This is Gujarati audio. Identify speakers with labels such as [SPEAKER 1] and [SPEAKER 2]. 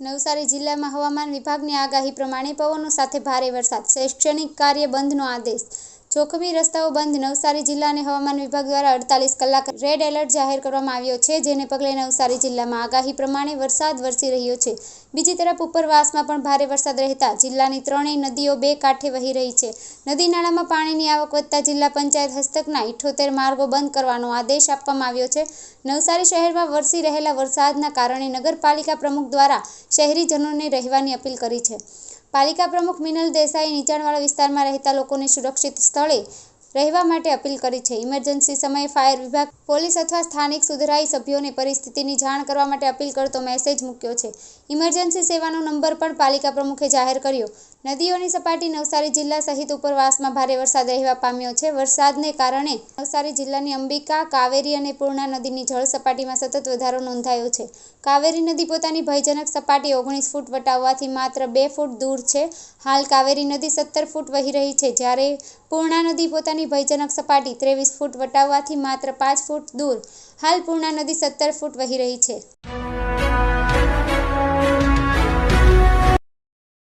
[SPEAKER 1] નવસારી જિલ્લામાં હવામાન વિભાગની આગાહી પ્રમાણે પવનો સાથે ભારે વરસાદ, શૈક્ષણિક કાર્ય બંધનો આદેશ. જોખમી રસ્તાઓ બંધ. નવસારી જિલ્લાને હવામાન વિભાગ દ્વારા 48 કલાક રેડ એલર્ટ જાહેર કરવામાં આવ્યો છે, જેને પગલે નવસારી જિલ્લામાં આગાહી પ્રમાણે વરસાદ વરસી રહ્યો છે. બીજી તરફ ઉપરવાસમાં પણ ભારે વરસાદ રહેતા જિલ્લાની ત્રણેય નદીઓ બે કાંઠે વહી રહી છે. નદી નાળામાં પાણીની આવક વધતા જિલ્લા પંચાયત હસ્તકના 78 માર્ગો બંધ કરવાનો આદેશ આપવામાં આવ્યો છે. નવસારી શહેરમાં વરસી રહેલા વરસાદના કારણે નગરપાલિકા પ્રમુખ દ્વારા શહેરીજનોને રહેવાની અપીલ કરી છે. પાલિકા પ્રમુખ મિનલ દેસાઈએ નીચાણવાળા વિસ્તારમાં રહેતા લોકોને સુરક્ષિત સ્થળે રહેવા માટે અપીલ કરી છે. ઇમરજન્સી સમયે ફાયર વિભાગ, પોલીસ અથવા સ્થાનિક સુધરાઈ સભ્યોને પરિસ્થિતિની જાણ કરવા માટે અપીલ કરતો મેસેજ મૂક્યો છે. ઇમરજન્સી સેવાનો નંબર પણ પાલિકા પ્રમુખે જાહેર કર્યો. નદીઓની સપાટી. નવસારી જિલ્લા સહિત ઉપરવાસમાં ભારે વરસાદ રહેવા પામ્યો છે. વરસાદને કારણે નવસારી જિલ્લાની અંબિકા, કાવેરી અને પૂર્ણા નદીની જળ સપાટીમાં સતત વધારો નોંધાયો છે. કાવેરી નદી પોતાની ભયજનક સપાટી 19 ફૂટ વટાવવાથી માત્ર 2 ફૂટ દૂર છે. હાલ કાવેરી નદી 17 ફૂટ વહી રહી છે, જ્યારે પૂર્ણા નદી પોતાની ભયજનક સપાટી 23 ફૂટ વટાવવાથી માત્ર 5 ફૂટ દૂર. હાલ પૂર્ણા નદી 17 ફૂટ વહી રહી છે.